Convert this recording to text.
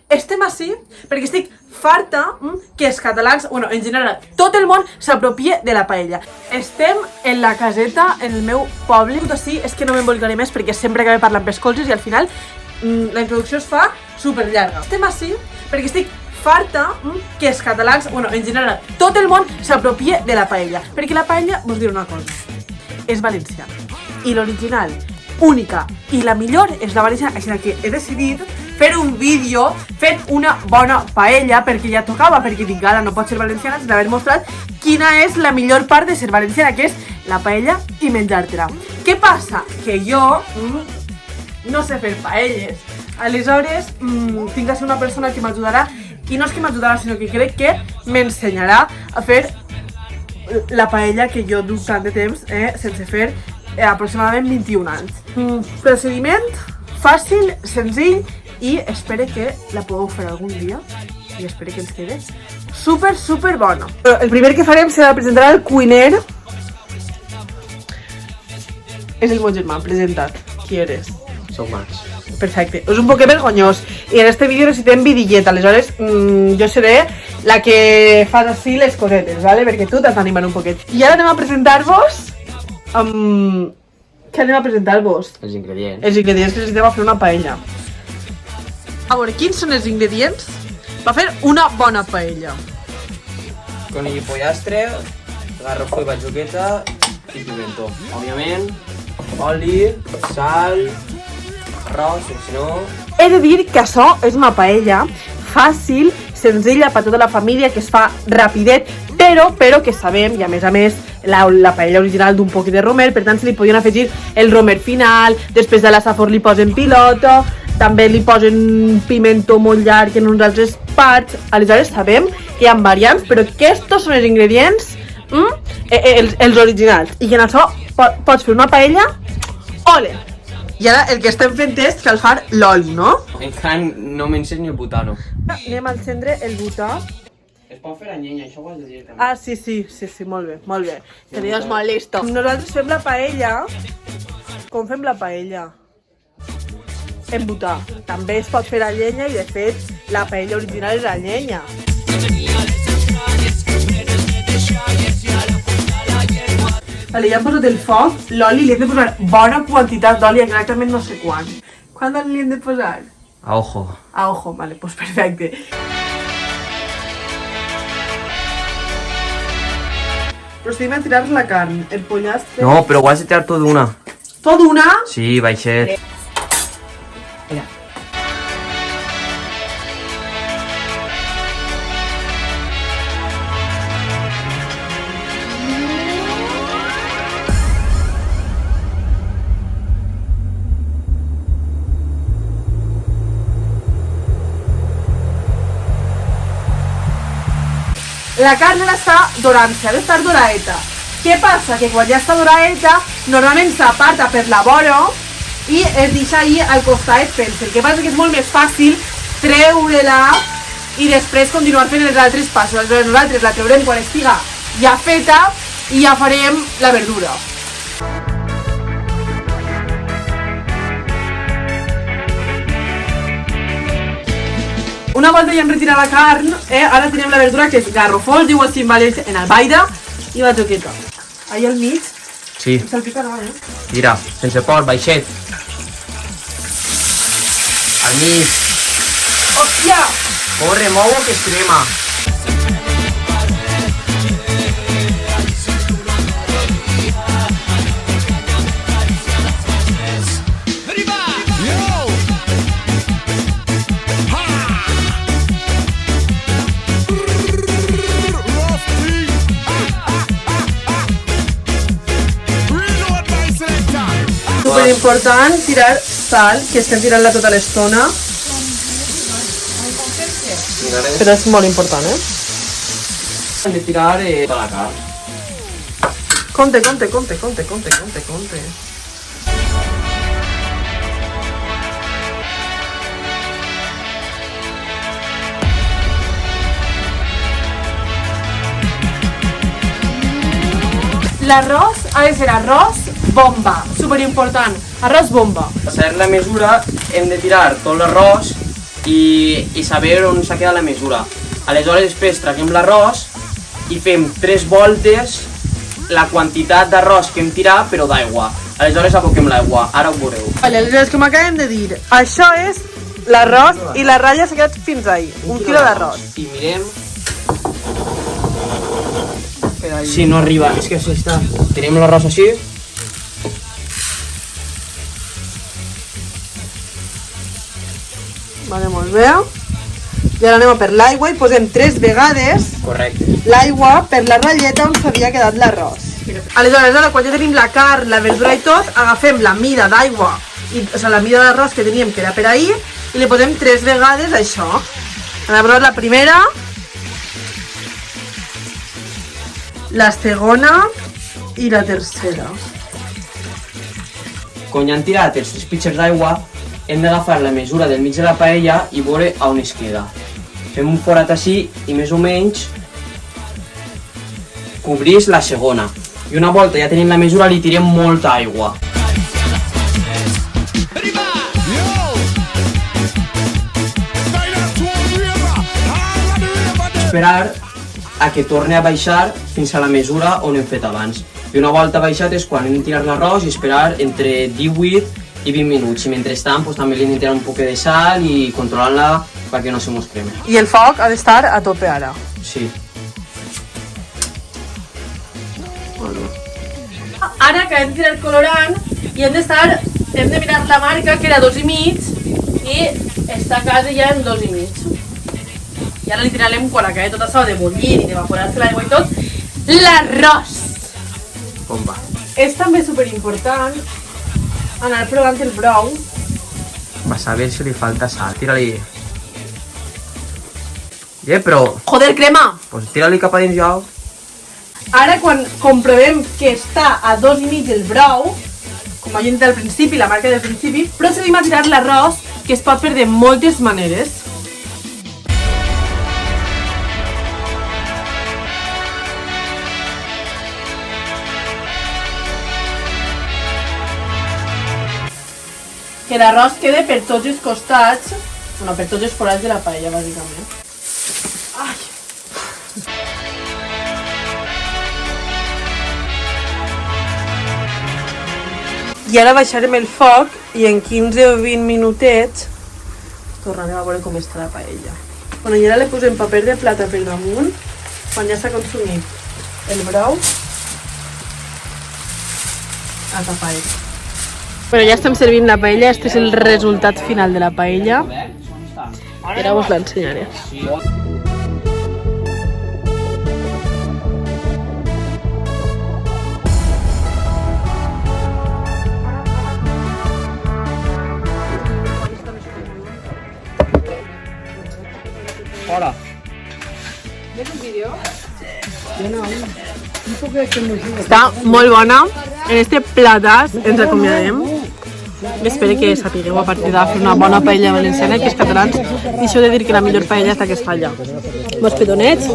Estem així perquè estic farta que els catalans, bueno, en general, tot el món s'apropie de la paella. Estem en la caseta, en el meu poble. Així és que no m'embolicaré més perquè sempre acabé parlant pels colzes i al final la introducció es fa super llarga. Estem així perquè estic farta que els catalans, bueno, en general, tot el món s'apropie de la paella. Perquè la paella, vos diré una cosa, és valenciana. I l'original, única i la millor és la valenciana, així que he decidit fer un vídeo fent una bona paella, perquè ja tocava, perquè dic, ara no pot ser valenciana sense haver mostrat quina és la millor part de ser valenciana, que és la paella i menjar-te-la. Què passa? Que jo no sé fer paelles, aleshores tinc que ser una persona que m'ajudarà, i no és que m'ajudarà, sinó que crec que m'ensenyarà a fer la paella que jo duc tant de temps sense fer aproximadament 21 anys. Procediment fàcil, senzill, i espero que la pugueu fer algun dia i espero que ens quede super, super bona. El primer que farem serà presentar al cuiner. És el meu germà, presentat. Qui eres? Soc Max. Perfecte. És un poc vergonyós i en este vídeo necessitem vidilleta, aleshores jo seré la que fas així les cosetes, ¿vale? Perquè tu t'has d'animar un poquet. I ara anem a presentar-vos què anem a presentar-vos? Els ingredients. Els ingredients que necessitem a fer una paella. A veure, quins són els ingredients per fer una bona paella? Conill i pollastre, garrofó i batxoqueta i pimentó. Òbviament, oli, sal, arròs, si no... He de dir que això és una paella fàcil, senzilla per tota la família, que es fa rapidet, però que sabem, i a més la paella original d'un poquet de romer, per tant se li podien afegir el romer final, després de la safor li posen piloto, també li posen pimentó molt llarg en uns altres parts, aleshores sabem que hi ha variants, però aquests són els ingredients, els originals, i que en això pots fer una paella, ole! I ara el que estem fent és escalfar l'oli, no? Encara no m'encens ni el butano. Anem a encendre el butà. Es pot fer a llenya, això ho has de dir també. Ah, sí, molt bé, molt bé. Que Dios molt listo. Nosaltres fem la paella. Com fem la paella? En butà. També es pot fer a llenya i de fet la paella original és a llenya. Vale, ja hem posat el foc, l'oli li hem de posar bona quantitat d'oli, exactament no sé quant. Quant d'oli li hem de posar? A ojo. A ojo, vale, pues perfecte. Procedim a tirar la carn, el pollastre... No, però ho has de tirar tot d'una. Tot d'una? Sí, baixet. Mira. La carn ara està dorant-se, ha d'estar doradeta. Què passa? Que quan ja està doradeta, normalment s'aparta per la vora i es deixa ahí al costat fent-se. El que passa que és molt més fàcil treure-la i després continuar fent els altres passos. Aleshores nosaltres la treurem quan estiga ja feta i ja farem la verdura. Una volta ja hem retirat la carn, ara tenim la verdura que és garrofó, es diu així en València, en albaida i batxoqueta. Allà al mig, Sí. salpica no, Tira, sense por, baixet. Al mig. Hòstia! Corre, mou-ho que es crema. Superimportant tirar sal, que estem tirant-la tota l'estona. Però és molt important, Hem de tirar tota la carn. Compte. L'arròs ha de ser arròs bomba, superimportant, arròs bomba. Per saber la mesura hem de tirar tot l'arròs i saber on s'ha quedat la mesura. Aleshores després traguem l'arròs i fem 3 voltes la quantitat d'arròs que hem tirat però d'aigua. Aleshores aboquem l'aigua, ara ho veureu. Vale, aleshores com acabem de dir, això és l'arròs i la ratlla s'ha quedat fins ahí, 1 quilo d'arròs. I mirem... Si no arriba, és que així està. Tenim l'arròs així. Vale, molt bé. I ara anem a per l'aigua i posem 3 vegades Correcte. l'aigua per la ratlleta on s'havia quedat l'arròs. Aleshores, ara quan ja tenim la carn, la verdura i tot, agafem la mida d'aigua, o sigui, la mida d'arròs que teníem que era per ahir, i li posem 3 vegades això. Anem a provar la primera, la segona i la tercera. Quan ja han tirat els 3 pitxers d'aigua, hem d'agafar la mesura del mig de la paella i veure on es queda. Fem un forat així i més o menys cobrís la segona. I una volta ja tenim la mesura li tirem molta aigua. Esperar a que torni a baixar fins a la mesura on hem fet abans. I una volta baixat és quan hem de tirar l'arròs i esperar entre 18 i 20 minuts. I mentrestant pues, també li hem de tirar un poc de sal i controlar-la perquè no se mos creme. I el foc ha d'estar a tope ara. Sí. Ara acabem de tirar el colorant i hem de mirar la marca que era 2,5 i està quasi ja en 2,5. I ara li tirarem, quan acabi tot això de bullir i d'evaporar-se l'aigua i tot, l'arròs. Com va? És també superimportant anar provant el brou. Vas a ver si li falta sal. Tira-li. Però... Joder, crema! Pues tira-li cap a dins ja. Ara quan comprovem que està a 2,5 el brou, com vaig dir al principi, la marca del principi, procedim a tirar l'arròs, que es pot fer de moltes maneres. Que l'arròs quede per tots els costats, bueno, per tots els forats de la paella, bàsicament. Ai! I ara baixarem el foc i en 15 o 20 minutets tornarem a veure com està la paella. Bueno, i ara li posem paper de plata per damunt, quan ja s'ha consumit el brou, a tapar. Bueno, ja estem servint la paella, este és el resultat final de la paella. I ara us l'ensenyaré. Fora. Està molt bona. En este platàs ens acomiadem. Espero que sapigueu a partir de fer una bona paella valenciana, que els catalans deixeu de dir que la millor paella és la que es fa allà. Bons petonets.